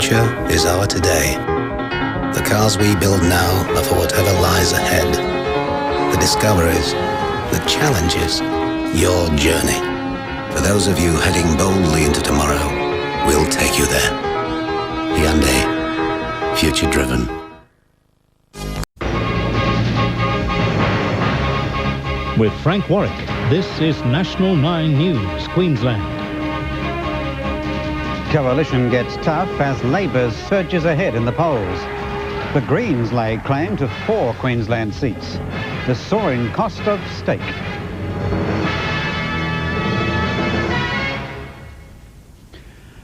future is our today. The cars we build now are for whatever lies ahead. The discoveries, the challenges, your journey. For those of you heading boldly into tomorrow, we'll take you there. Hyundai. Future driven. With Frank Warrick, this is National 9 News, Queensland. Coalition gets tough as Labor surges ahead in the polls. The Greens lay claim to 4 Queensland seats. The soaring cost of steak.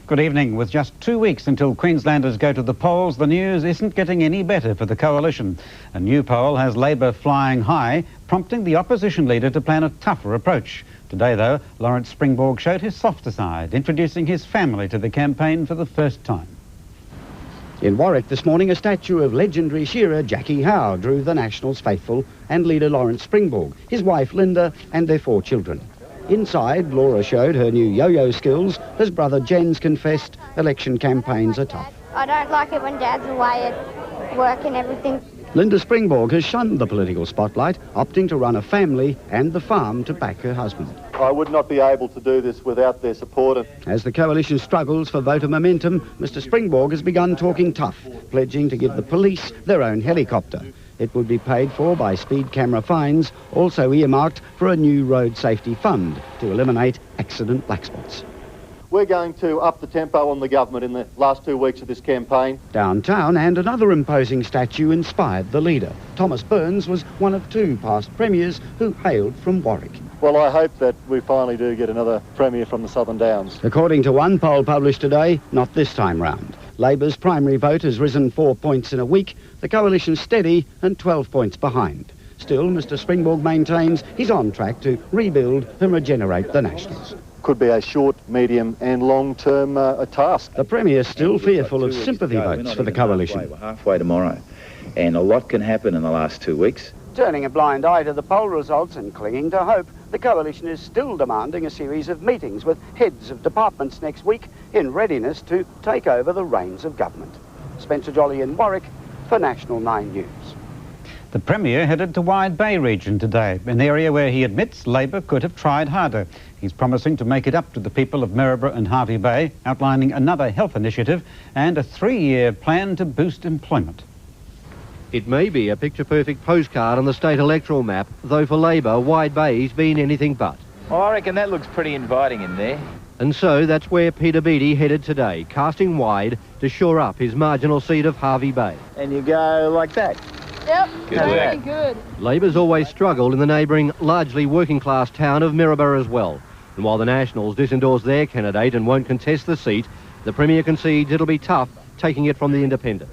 Good evening. With just 2 weeks until Queenslanders go to the polls, the news isn't getting any better for the Coalition. A new poll has Labor flying high, prompting the opposition leader to plan a tougher approach. Today, though, Lawrence Springborg showed his softer side, introducing his family to the campaign for the first time. In Warrick this morning, a statue of legendary shearer Jackie Howe drew the Nationals faithful and leader Lawrence Springborg, his wife Linda and their 4 children. Inside, Laura showed her new yo-yo skills as brother Jens confessed election campaigns are tough. I don't like it when Dad's away at work and everything. Linda Springborg has shunned the political spotlight, opting to run a family and the farm to back her husband. I would not be able to do this without their support. As the Coalition struggles for voter momentum, Mr Springborg has begun talking tough, pledging to give the police their own helicopter. It would be paid for by speed camera fines, also earmarked for a new road safety fund to eliminate accident black spots. We're going to up the tempo on the government in the last 2 weeks of this campaign. Downtown, and another imposing statue inspired the leader. Thomas Burns was one of 2 past premiers who hailed from Warrick. Well, I hope that we finally do get another premier from the Southern Downs. According to one poll published today, not this time round. Labor's primary vote has risen 4 points in a week, the Coalition's steady and 12 points behind. Still, Mr Springborg maintains he's on track to rebuild and regenerate the Nationals. Could be a short, medium and long-term task. The Premier's still fearful of sympathy votes for the Coalition. We're halfway tomorrow, and a lot can happen in the last 2 weeks. Turning a blind eye to the poll results and clinging to hope, the Coalition is still demanding a series of meetings with heads of departments next week in readiness to take over the reins of government. Spencer Jolly in Warrick for National 9 News. The Premier headed to Wide Bay region today, an area where he admits Labor could have tried harder. He's promising to make it up to the people of Maryborough and Hervey Bay, outlining another health initiative and a 3-year plan to boost employment. It may be a picture-perfect postcard on the state electoral map, though for Labor, Wide Bay's been anything but. Well, I reckon that looks pretty inviting in there. And so that's where Peter Beattie headed today, casting wide to shore up his marginal seat of Hervey Bay. And you go like that. Yep, Good very work. good. Labor's always struggled in the neighbouring, largely working-class town of Maryborough as well. And while the Nationals disendorse their candidate and won't contest the seat, the Premier concedes it'll be tough taking it from the independent.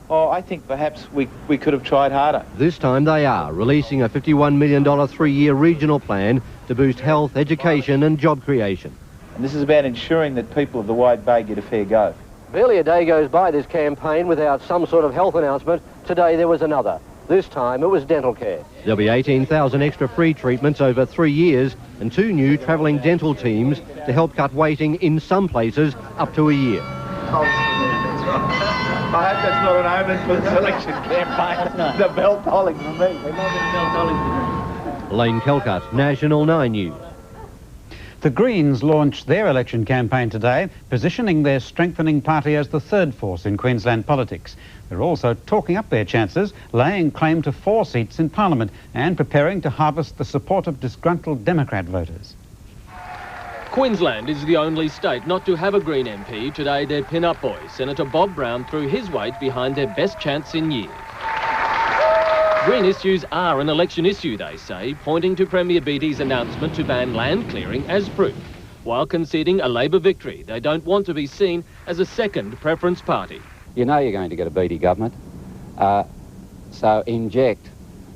Oh, I think perhaps we could have tried harder. This time they are, releasing a $51 million 3-year regional plan to boost health, education and job creation. And this is about ensuring that people of the Wide Bay get a fair go. Barely a day goes by this campaign without some sort of health announcement. Today there was another. This time it was dental care. There'll be 18,000 extra free treatments over 3 years and 2 new travelling dental teams to help cut waiting in some places up to a year. I hope that's not an omen for the selection campaign. The bell tolling for me. Lane Kelcutt, National 9 News. The Greens launched their election campaign today, positioning their strengthening party as the third force in Queensland politics. They're also talking up their chances, laying claim to 4 seats in Parliament and preparing to harvest the support of disgruntled Democrat voters. Queensland is the only state not to have a Green MP. Today their pin-up boy, Senator Bob Brown, threw his weight behind their best chance in years. Green issues are an election issue, they say, pointing to Premier Beattie's announcement to ban land clearing as proof. While conceding a Labor victory, they don't want to be seen as a second preference party. You know you're going to get a Beattie government, so inject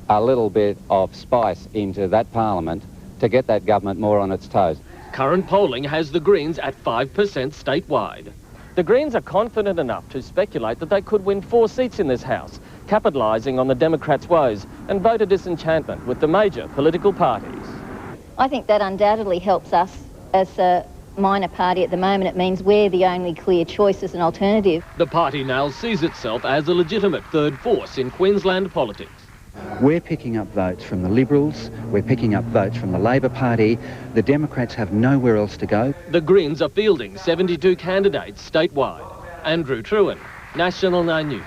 a little bit of spice into that parliament to get that government more on its toes. Current polling has the Greens at 5% statewide. The Greens are confident enough to speculate that they could win 4 seats in this House, capitalising on the Democrats' woes and voter disenchantment with the major political parties. I think that undoubtedly helps us as minor party at the moment. It means we're the only clear choice as an alternative. The party now sees itself as a legitimate third force in Queensland politics. We're picking up votes from the Liberals, we're picking up votes from the Labor Party. The Democrats have nowhere else to go. The Greens are fielding 72 candidates statewide. Andrew Trewin, National 9 News.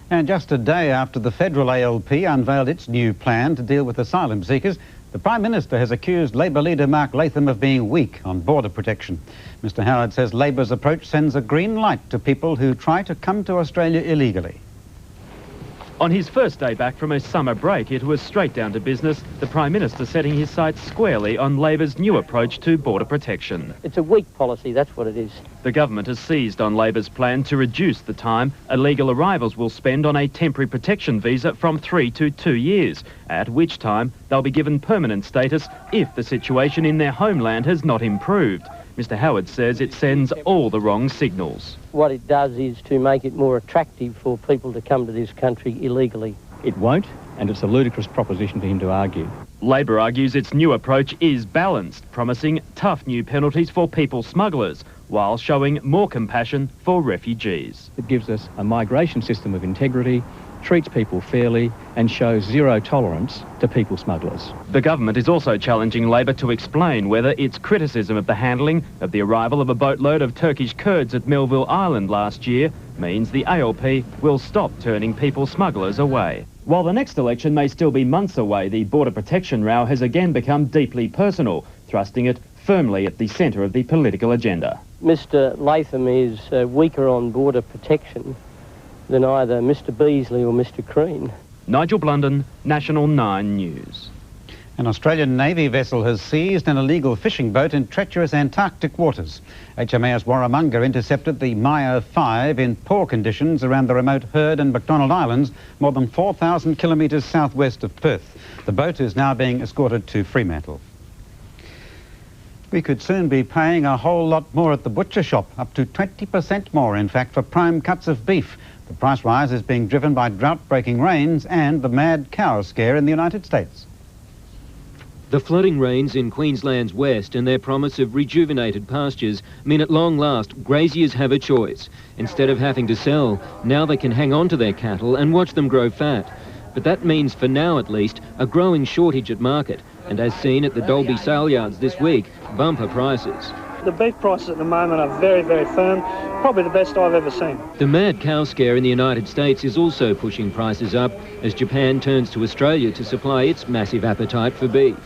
And just a day after the federal ALP unveiled its new plan to deal with asylum seekers, the Prime Minister has accused Labor leader Mark Latham of being weak on border protection. Mr Howard says Labor's approach sends a green light to people who try to come to Australia illegally. On his first day back from a summer break, it was straight down to business, the Prime Minister setting his sights squarely on Labor's new approach to border protection. It's a weak policy, that's what it is. The government has seized on Labor's plan to reduce the time illegal arrivals will spend on a temporary protection visa from 3 to 2 years, at which time they'll be given permanent status if the situation in their homeland has not improved. Mr Howard says it sends all the wrong signals. What it does is to make it more attractive for people to come to this country illegally. It won't, and it's a ludicrous proposition for him to argue. Labor argues its new approach is balanced, promising tough new penalties for people smugglers, while showing more compassion for refugees. It gives us a migration system of integrity, treats people fairly and shows zero tolerance to people smugglers. The government is also challenging Labor to explain whether its criticism of the handling of the arrival of a boatload of Turkish Kurds at Melville Island last year means the ALP will stop turning people smugglers away. While the next election may still be months away, the border protection row has again become deeply personal, thrusting it firmly at the centre of the political agenda. Mr Latham is weaker on border protection than either Mr Beasley or Mr Crean. Nigel Blunden, National 9 News. An Australian Navy vessel has seized an illegal fishing boat in treacherous Antarctic waters. HMAS Warramunga intercepted the Maya 5 in poor conditions around the remote Heard and McDonald Islands, more than 4,000 kilometres southwest of Perth. The boat is now being escorted to Fremantle. We could soon be paying a whole lot more at the butcher shop, up to 20% more, in fact, for prime cuts of beef. The price rise is being driven by drought-breaking rains and the mad cow scare in the United States. The flooding rains in Queensland's west and their promise of rejuvenated pastures mean at long last graziers have a choice. Instead of having to sell, now they can hang on to their cattle and watch them grow fat. But that means, for now at least, a growing shortage at market, and as seen at the Dalby sale yards this week, bumper prices. The beef prices at the moment are very, very firm, probably the best I've ever seen. The mad cow scare in the United States is also pushing prices up as Japan turns to Australia to supply its massive appetite for beef.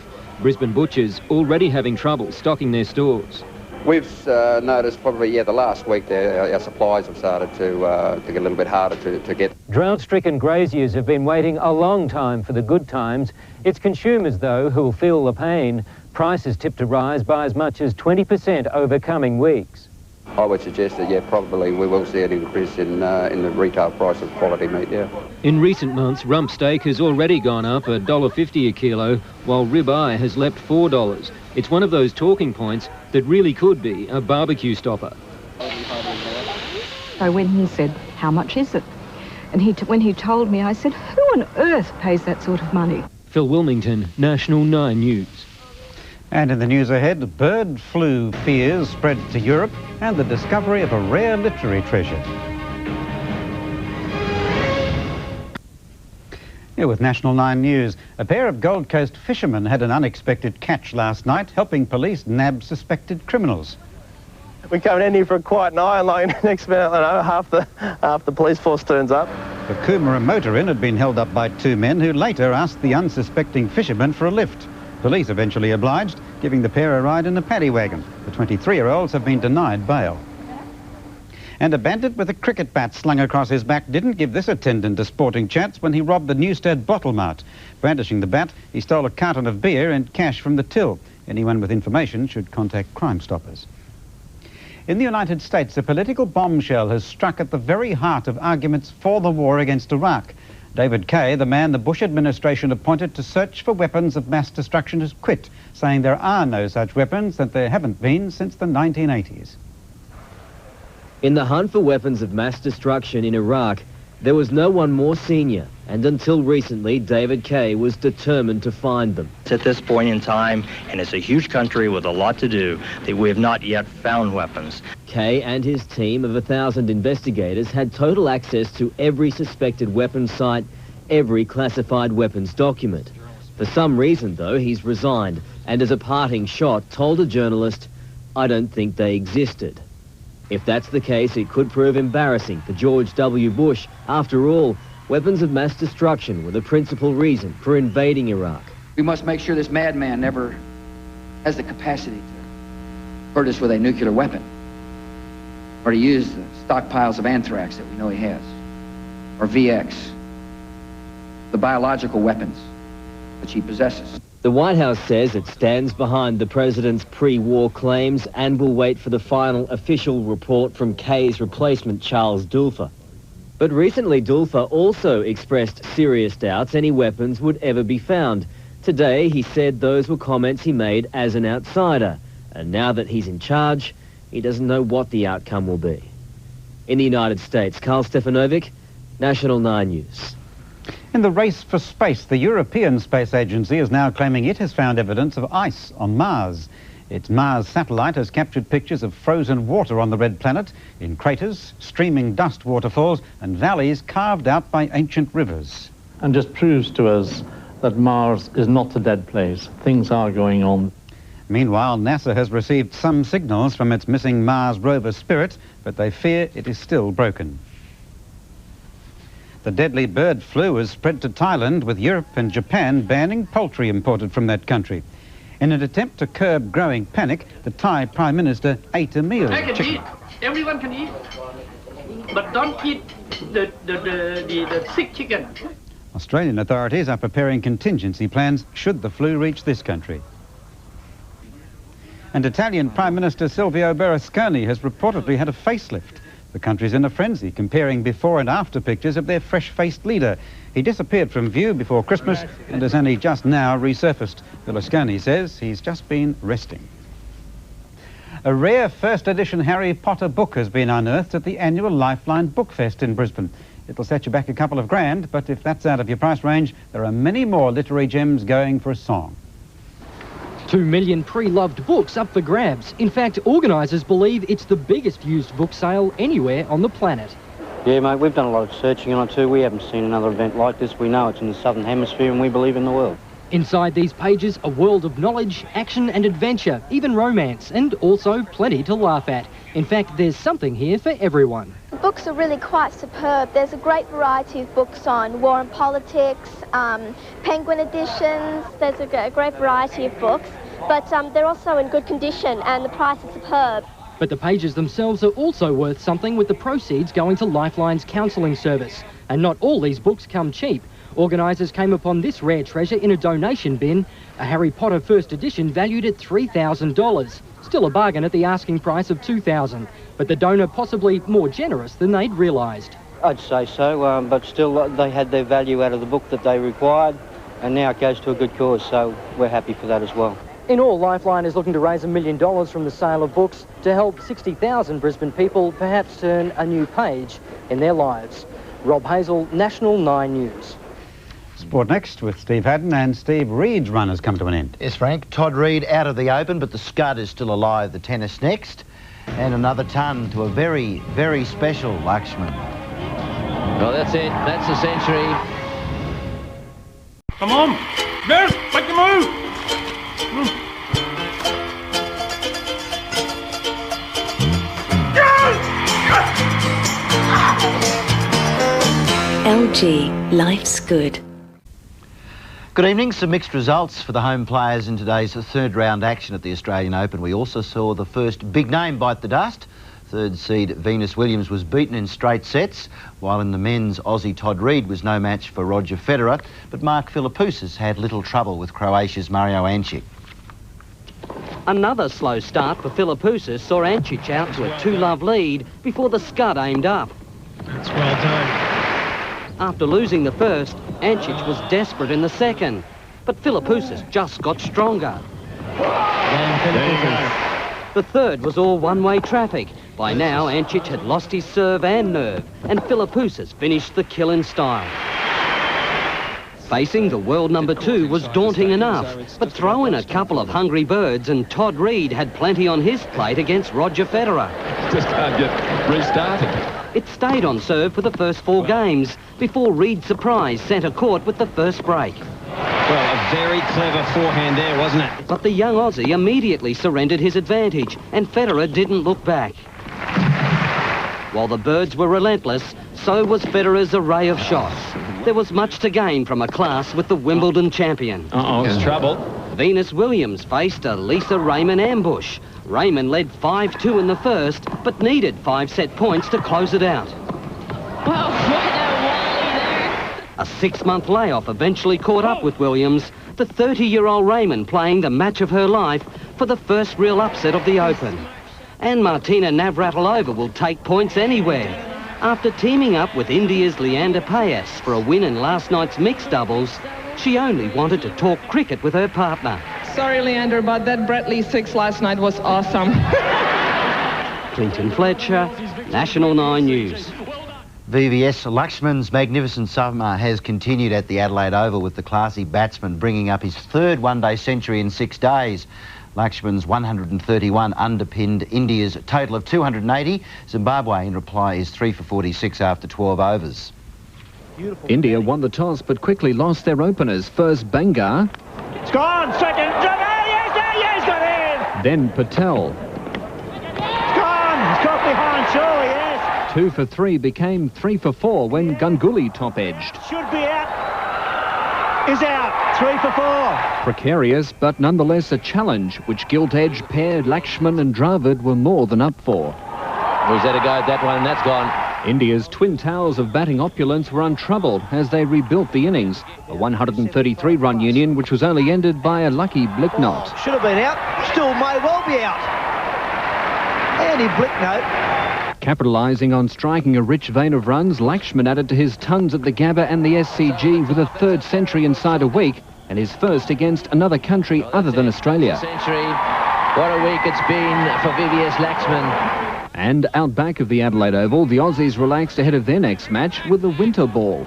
Brisbane butchers already having trouble stocking their stores. We've noticed probably, the last week our supplies have started to get a little bit harder to get. Drought-stricken graziers have been waiting a long time for the good times. It's consumers, though, who will feel the pain. Prices tipped to rise by as much as 20% over coming weeks. I would suggest that, probably we will see an increase in the retail price of quality meat, In recent months, rump steak has already gone up $1.50 a kilo, while ribeye has leapt $4. It's one of those talking points that really could be a barbecue stopper. So when he said, "How much is it?" and when he told me, I said, "Who on earth pays that sort of money?" Phil Wilmington, National 9 News. And in the news ahead, bird flu fears spread to Europe and the discovery of a rare literary treasure. Here with National 9 News, a pair of Gold Coast fishermen had an unexpected catch last night, helping police nab suspected criminals. We come in here for a quiet night, and like next minute, half the police force turns up. The Coomera motor inn had been held up by two men who later asked the unsuspecting fishermen for a lift. Police eventually obliged, giving the pair a ride in a paddy wagon. The 23-year-olds have been denied bail. And a bandit with a cricket bat slung across his back didn't give this attendant a sporting chance when he robbed the Newstead Bottle Mart. Brandishing the bat, he stole a carton of beer and cash from the till. Anyone with information should contact Crime Stoppers. In the United States, a political bombshell has struck at the very heart of arguments for the war against Iraq. David Kay, the man the Bush administration appointed to search for weapons of mass destruction, has quit, saying there are no such weapons, that there haven't been since the 1980s. In the hunt for weapons of mass destruction in Iraq, There was no one more senior, and until recently, David Kay was determined to find them. It's at this point in time, and it's a huge country with a lot to do, that we have not yet found weapons. Kay and his team of 1,000 investigators had total access to every suspected weapons site, every classified weapons document. For some reason, though, he's resigned, and as a parting shot, told a journalist, "I don't think they existed." If that's the case, it could prove embarrassing for George W. Bush. After all, weapons of mass destruction were the principal reason for invading Iraq. We must make sure this madman never has the capacity to hurt us with a nuclear weapon, or to use the stockpiles of anthrax that we know he has, or VX, the biological weapons which he possesses. The White House says it stands behind the president's pre-war claims and will wait for the final official report from Kay's replacement, Charles Dulfer. But recently, Dulfer also expressed serious doubts any weapons would ever be found. Today, he said those were comments he made as an outsider. And now that he's in charge, he doesn't know what the outcome will be. In the United States, Carl Stefanovic, National 9 News. In the race for space, the European Space Agency is now claiming it has found evidence of ice on Mars. Its Mars satellite has captured pictures of frozen water on the red planet, in craters, streaming dust waterfalls and valleys carved out by ancient rivers. And just proves to us that Mars is not a dead place. Things are going on. Meanwhile, NASA has received some signals from its missing Mars rover Spirit, but they fear it is still broken. The deadly bird flu has spread to Thailand, with Europe and Japan banning poultry imported from that country. In an attempt to curb growing panic, the Thai Prime Minister ate a meal. I can eat. Everyone can eat. But don't eat the sick chicken. Australian authorities are preparing contingency plans should the flu reach this country. And Italian Prime Minister Silvio Berlusconi has reportedly had a facelift. The country's in a frenzy, comparing before and after pictures of their fresh-faced leader. He disappeared from view before Christmas and has only just now resurfaced. Berlusconi says he's just been resting. A rare first edition Harry Potter book has been unearthed at the annual Lifeline Bookfest in Brisbane. It'll set you back a couple of grand, but if that's out of your price range, there are many more literary gems going for a song. 2 million pre-loved books up for grabs. In fact, organisers believe it's the biggest used book sale anywhere on the planet. Yeah, mate, we've done a lot of searching on it too. We haven't seen another event like this. We know it's in the Southern Hemisphere and we believe in the world. Inside these pages, a world of knowledge, action and adventure, even romance, and also plenty to laugh at. In fact, there's something here for everyone. The books are really quite superb. There's a great variety of books on war and politics, penguin editions. There's a great variety of books, but they're also in good condition and the price is superb. But the pages themselves are also worth something, with the proceeds going to Lifeline's counselling service. And not all these books come cheap. Organisers came upon this rare treasure in a donation bin, a Harry Potter first edition valued at $3,000. Still a bargain at the asking price of $2,000, but the donor possibly more generous than they'd realised. I'd say so, but still they had their value out of the book that they required, and now it goes to a good cause, so we're happy for that as well. In all, Lifeline is looking to raise $1 million from the sale of books to help 60,000 Brisbane people perhaps turn a new page in their lives. Rob Hazel, National 9 News. Sport next with Steve Haddan, and Steve, Reed's run has come to an end. Yes, Frank. Todd Reed out of the Open, but the Scud is still alive. The tennis next. And another ton to a very, very special Lakshman. Well, that's it. That's the century. Come on. Yes, make the move. LG, life's good. Good evening. Some mixed results for the home players in today's third round action at the Australian Open. We also saw the first big name bite the dust. Third seed Venus Williams was beaten in straight sets, while in the men's, Aussie Todd Reed was no match for Roger Federer, but Mark Philippoussis had little trouble with Croatia's Mario Ancic. Another slow start for Philippoussis saw Ancic out to a 2-love lead before the Scud aimed up. That's well done. After losing the first, Ancic was desperate in the second, but Philippoussis just got stronger. The third was all one-way traffic. By now, Ancic had lost his serve and nerve, and Philippoussis finished the kill in style. Facing the world number 2 was daunting enough, but throw in a couple of hungry birds and Todd Reid had plenty on his plate against Roger Federer. Just can't get restarted. It stayed on serve for the first 4 games before Reid surprised centre court with the first break. Well, a very clever forehand there, wasn't it? But the young Aussie immediately surrendered his advantage, and Federer didn't look back. While the birds were relentless, so was Federer's array of shots. There was much to gain from a clash with the Wimbledon champion. It's trouble. Venus Williams faced a Lisa Raymond ambush. Raymond led 5-2 in the first, but needed 5 set points to close it out. A 6-month layoff eventually caught up with Williams, the 30-year-old Raymond playing the match of her life for the first real upset of the Open. And Martina Navratilova will take points anywhere. After teaming up with India's Leander Paes for a win in last night's mixed doubles, she only wanted to talk cricket with her partner. Sorry, Leander, but that Bradley 6 last night was awesome. Clinton Fletcher, National 9 News. VVS Lakshman's magnificent summer has continued at the Adelaide Oval, with the classy batsman bringing up his 3rd one-day century in 6 days. Lakshman's 131 underpinned India's total of 280. Zimbabwe, in reply, is 3 for 46 after 12 overs. India won the toss but quickly lost their openers. First Bangar. It's gone, second. Yes, got in. Then Patel. It's gone. It's got behind, surely, yes. 2 for 3 became 3 for 4 when Ganguly top-edged. Should be out. Is out. 3 for 4. Precarious, but nonetheless a challenge, which gilt-edge pair Lakshman and Dravid were more than up for. Who's had a go at that one, and that's gone. India's twin towers of batting opulence were untroubled as they rebuilt the innings. A 133-run union, which was only ended by a lucky Blicknot. Should have been out. Still may well be out. Andy Blicknot. Capitalising on striking a rich vein of runs, Lakshman added to his tons at the Gabba and the SCG with a 3rd century inside a week, and his first against another country other than Australia. Century. What a week it's been for VVS Lakshman. And out back of the Adelaide Oval, the Aussies relaxed ahead of their next match with the winter ball.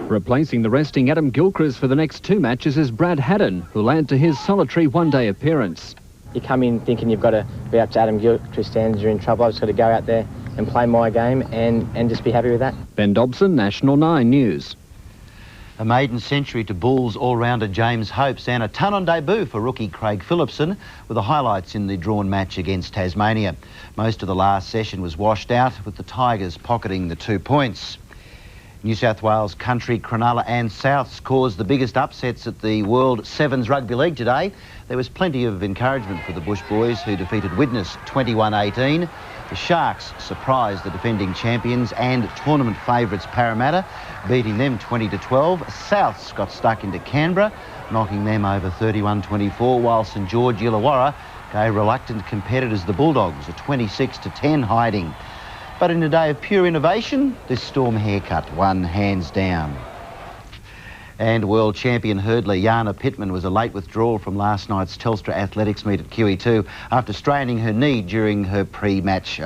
Replacing the resting Adam Gilchrist for the next 2 matches is Brad Haddan, who'll add to his solitary one-day appearance. You come in thinking you've got to be up to Adam Gilchrist standards, you're in trouble. I've just got to go out there and play my game and just be happy with that. Ben Dobson, National 9 News. A maiden century to Bulls all-rounder James Hopes and a ton on debut for rookie Craig Phillipson, with the highlights in the drawn match against Tasmania. Most of the last session was washed out, with the Tigers pocketing the 2 points. New South Wales Country, Cronulla and Souths caused the biggest upsets at the World Sevens Rugby League today. There was plenty of encouragement for the Bush boys, who defeated Widnes 21-18. The Sharks surprised the defending champions and tournament favourites Parramatta, beating them 20-12. Souths got stuck into Canberra, knocking them over 31-24, while St George Illawarra gave reluctant competitors the Bulldogs a 26-10 hiding. But in a day of pure innovation, this Storm haircut won hands down. And world champion hurdler Jana Pittman was a late withdrawal from last night's Telstra Athletics meet at QE2 after straining her knee during her pre-race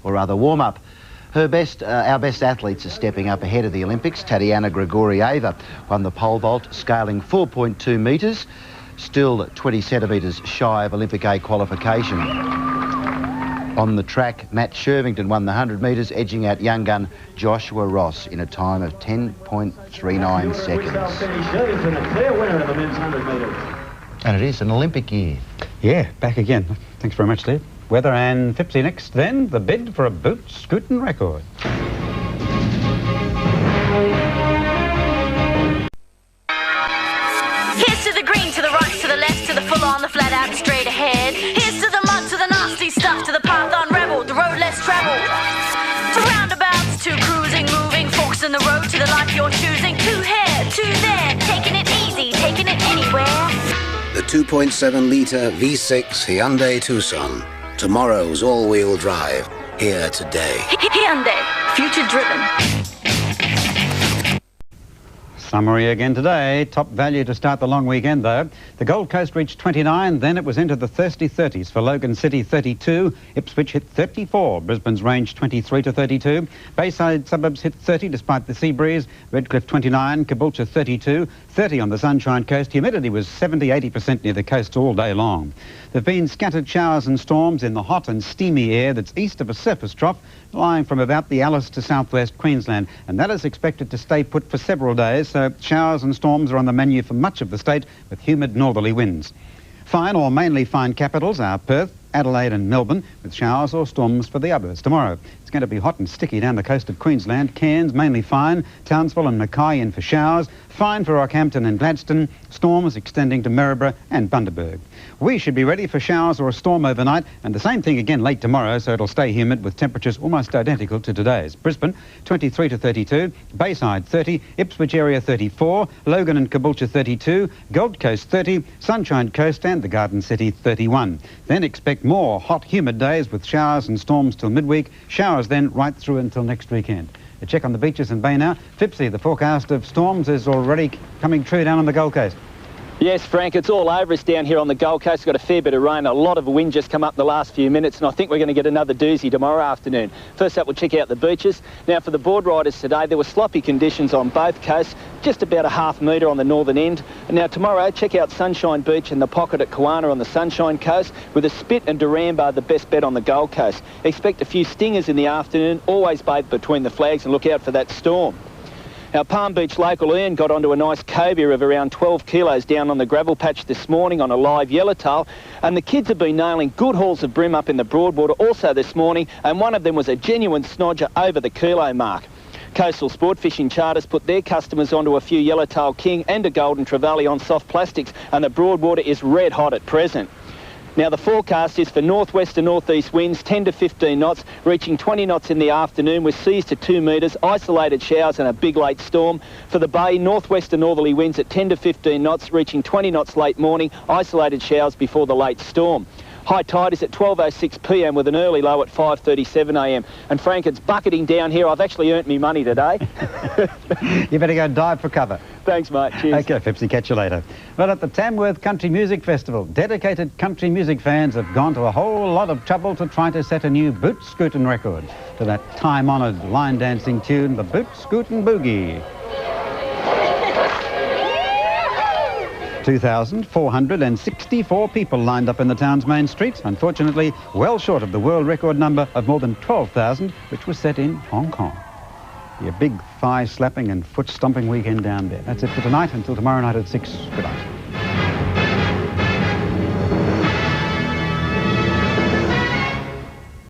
warm-up. Our best athletes are stepping up ahead of the Olympics. Tatiana Grigorieva won the pole vault, scaling 4.2 metres, still 20 centimetres shy of Olympic A qualification. On the track, Matt Shervington won the 100 metres, edging out young gun Joshua Ross in a time of 10.39 seconds. And it is an Olympic year. Yeah, back again. Thanks very much, Steve. Weather and Fipsy next, then the bid for a boot scooting record. Here's to the green, to the right, to the left, to the full on, the flat out, straight ahead. Here's to the mud, to the nasty stuff, to the path unraveled, the road less travelled. To roundabouts, to cruising, moving, forks in the road, to the life you're choosing. To here, to there, taking it easy, taking it anywhere. The 2.7-litre V6 Hyundai Tucson. Tomorrow's all-wheel drive. Here today. Hyundai, future driven. Summary again today. Top value to start the long weekend, though. The Gold Coast reached 29, then it was into the thirsty 30s for Logan City 32. Ipswich hit 34. Brisbane's range 23 to 32. Bayside suburbs hit 30 despite the sea breeze. Redcliffe 29, Caboolture 32, 30 on the Sunshine Coast. Humidity was 70-80% near the coast all day long. There have been scattered showers and storms in the hot and steamy air that's east of a surface trough lying from about the Alice to southwest Queensland, and that is expected to stay put for several days, so showers and storms are on the menu for much of the state with humid northerly winds. Fine or mainly fine capitals are Perth, Adelaide and Melbourne, with showers or storms for the others tomorrow. It's going to be hot and sticky down the coast of Queensland. Cairns mainly fine, Townsville and Mackay in for showers, fine for Rockhampton and Gladstone, storms extending to Maryborough and Bundaberg. We should be ready for showers or a storm overnight, and the same thing again late tomorrow, so it'll stay humid with temperatures almost identical to today's. Brisbane 23 to 32, Bayside 30, Ipswich area 34, Logan and Caboolture 32, Gold Coast 30, Sunshine Coast and the Garden City 31. Then expect more hot, humid days with showers and storms till midweek, showers then right through until next weekend. A check on the beaches in Bay now. Fipsy, the forecast of storms is already coming true down on the Gold Coast. Yes, Frank, it's all over us down here on the Gold Coast. We've got a fair bit of rain, a lot of wind just come up in the last few minutes, and I think we're going to get another doozy tomorrow afternoon. First up, we'll check out the beaches. Now, for the board riders today, there were sloppy conditions on both coasts, just about a half metre on the northern end. And now tomorrow, check out Sunshine Beach and the Pocket at Kawana on the Sunshine Coast, with a Spit and Durango the best bet on the Gold Coast. Expect a few stingers in the afternoon, always bathe between the flags and look out for that storm. Now, Palm Beach local Ian got onto a nice cobia of around 12 kilos down on the gravel patch this morning on a live yellowtail, and the kids have been nailing good hauls of bream up in the Broadwater also this morning, and one of them was a genuine snodger over the kilo mark. Coastal Sport Fishing Charters put their customers onto a few yellowtail king and a golden trevally on soft plastics, and the Broadwater is red hot at present. Now, the forecast is for northwest to northeast winds 10 to 15 knots, reaching 20 knots in the afternoon with seas to 2 metres, isolated showers and a big late storm. For the bay, northwest to northerly winds at 10 to 15 knots, reaching 20 knots late morning, isolated showers before the late storm. High tide is at 12:06 p.m. with an early low at 5:37 a.m. And Frank, it's bucketing down here. I've actually earned me money today. You better go dive for cover. Thanks, mate. Cheers. OK, Fipsy, catch you later. Well, at the Tamworth Country Music Festival, dedicated country music fans have gone to a whole lot of trouble to try to set a new boot scootin' record to that time-honoured line dancing tune, the Boot Scootin' Boogie. 2,464 people lined up in the town's main streets, unfortunately well short of the world record number of more than 12,000, which was set in Hong Kong. Be a big thigh-slapping and foot-stomping weekend down there. That's it for tonight. Until tomorrow night at 6. Good night.